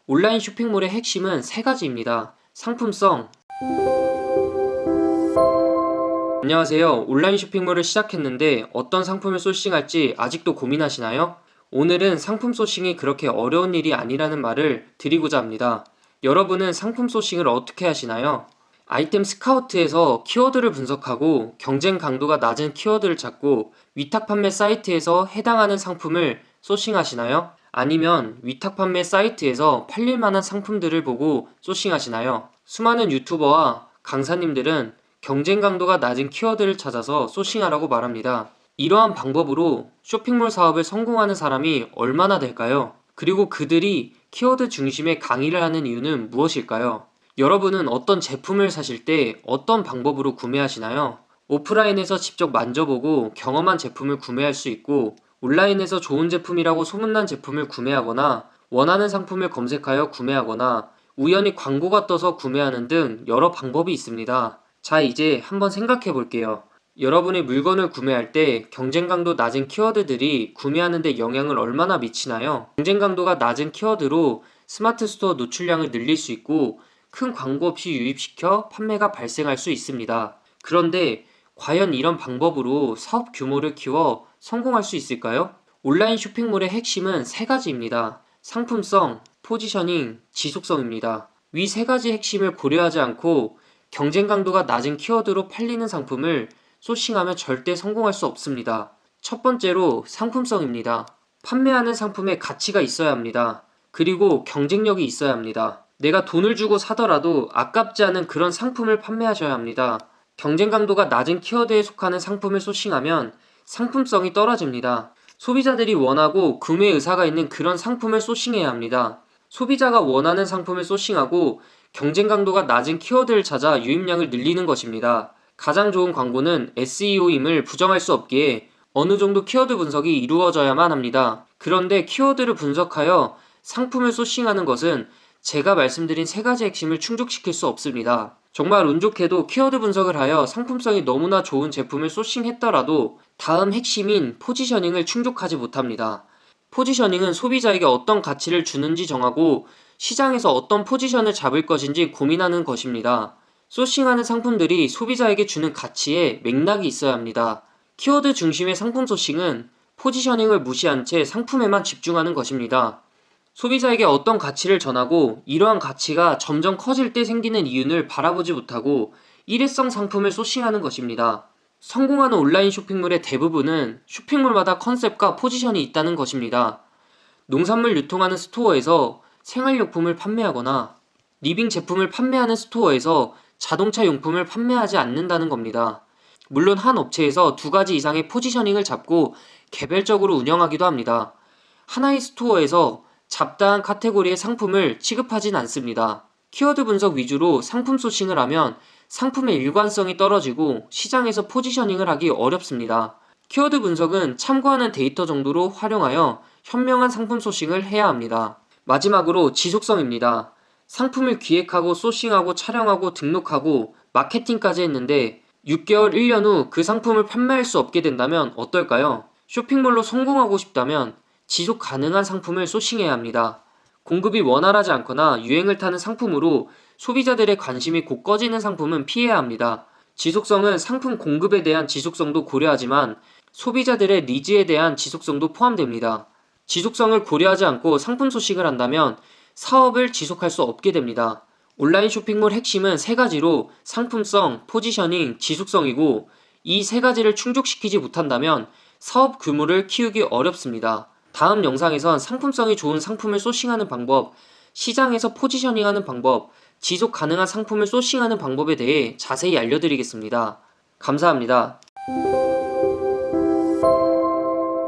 온라인 쇼핑몰의 핵심은 세 가지입니다. 상품성. 안녕하세요. 온라인 쇼핑몰을 시작했는데 어떤 상품을 소싱할지 아직도 고민하시나요? 오늘은 상품 소싱이 그렇게 어려운 일이 아니라는 말을 드리고자 합니다. 여러분은 상품 소싱을 어떻게 하시나요? 아이템 스카우트에서 키워드를 분석하고 경쟁 강도가 낮은 키워드를 찾고 위탁 판매 사이트에서 해당하는 상품을 소싱하시나요? 아니면 위탁 판매 사이트에서 팔릴 만한 상품들을 보고 소싱하시나요? 수많은 유튜버와 강사님들은 경쟁 강도가 낮은 키워드를 찾아서 소싱하라고 말합니다. 이러한 방법으로 쇼핑몰 사업을 성공하는 사람이 얼마나 될까요? 그리고 그들이 키워드 중심의 강의를 하는 이유는 무엇일까요? 여러분은 어떤 제품을 사실 때 어떤 방법으로 구매하시나요? 오프라인에서 직접 만져보고 경험한 제품을 구매할 수 있고, 온라인에서 좋은 제품이라고 소문난 제품을 구매하거나 원하는 상품을 검색하여 구매하거나 우연히 광고가 떠서 구매하는 등 여러 방법이 있습니다. 자, 이제 한번 생각해 볼게요. 여러분이 물건을 구매할 때 경쟁 강도 낮은 키워드들이 구매하는 데 영향을 얼마나 미치나요? 경쟁 강도가 낮은 키워드로 스마트 스토어 노출량을 늘릴 수 있고 큰 광고 없이 유입시켜 판매가 발생할 수 있습니다. 그런데 과연 이런 방법으로 사업 규모를 키워 성공할 수 있을까요? 온라인 쇼핑몰의 핵심은 세 가지입니다. 상품성, 포지셔닝, 지속성입니다. 위 세 가지 핵심을 고려하지 않고 경쟁 강도가 낮은 키워드로 팔리는 상품을 소싱하면 절대 성공할 수 없습니다. 첫 번째로 상품성입니다. 판매하는 상품에 가치가 있어야 합니다. 그리고 경쟁력이 있어야 합니다. 내가 돈을 주고 사더라도 아깝지 않은 그런 상품을 판매하셔야 합니다. 경쟁 강도가 낮은 키워드에 속하는 상품을 소싱하면 상품성이 떨어집니다. 소비자들이 원하고 구매 의사가 있는 그런 상품을 소싱해야 합니다. 소비자가 원하는 상품을 소싱하고 경쟁 강도가 낮은 키워드를 찾아 유입량을 늘리는 것입니다. 가장 좋은 광고는 SEO임을 부정할 수 없기에 어느 정도 키워드 분석이 이루어져야만 합니다. 그런데 키워드를 분석하여 상품을 소싱하는 것은 제가 말씀드린 세 가지 핵심을 충족시킬 수 없습니다. 정말 운 좋게도 키워드 분석을 하여 상품성이 너무나 좋은 제품을 소싱했더라도 다음 핵심인 포지셔닝을 충족하지 못합니다. 포지셔닝은 소비자에게 어떤 가치를 주는지 정하고 시장에서 어떤 포지션을 잡을 것인지 고민하는 것입니다. 소싱하는 상품들이 소비자에게 주는 가치에 맥락이 있어야 합니다. 키워드 중심의 상품 소싱은 포지셔닝을 무시한 채 상품에만 집중하는 것입니다. 소비자에게 어떤 가치를 전하고 이러한 가치가 점점 커질 때 생기는 이윤을 바라보지 못하고 일회성 상품을 소싱하는 것입니다. 성공하는 온라인 쇼핑몰의 대부분은 쇼핑몰마다 컨셉과 포지션이 있다는 것입니다. 농산물 유통하는 스토어에서 생활용품을 판매하거나 리빙 제품을 판매하는 스토어에서 자동차 용품을 판매하지 않는다는 겁니다. 물론 한 업체에서 두 가지 이상의 포지셔닝을 잡고 개별적으로 운영하기도 합니다. 하나의 스토어에서 잡다한 카테고리의 상품을 취급하진 않습니다. 키워드 분석 위주로 상품 소싱을 하면 상품의 일관성이 떨어지고 시장에서 포지셔닝을 하기 어렵습니다. 키워드 분석은 참고하는 데이터 정도로 활용하여 현명한 상품 소싱을 해야 합니다. 마지막으로 지속성입니다. 상품을 기획하고 소싱하고 촬영하고 등록하고 마케팅까지 했는데 6개월, 1년 후 그 상품을 판매할 수 없게 된다면 어떨까요? 쇼핑몰로 성공하고 싶다면 지속 가능한 상품을 소싱해야 합니다. 공급이 원활하지 않거나 유행을 타는 상품으로 소비자들의 관심이 곧 꺼지는 상품은 피해야 합니다. 지속성은 상품 공급에 대한 지속성도 고려하지만 소비자들의 니즈에 대한 지속성도 포함됩니다. 지속성을 고려하지 않고 상품 소싱을 한다면 사업을 지속할 수 없게 됩니다. 온라인 쇼핑몰 핵심은 세 가지로 상품성, 포지셔닝, 지속성이고 이 세 가지를 충족시키지 못한다면 사업 규모를 키우기 어렵습니다. 다음 영상에선 상품성이 좋은 상품을 소싱하는 방법, 시장에서 포지셔닝하는 방법, 지속 가능한 상품을 소싱하는 방법에 대해 자세히 알려드리겠습니다. 감사합니다.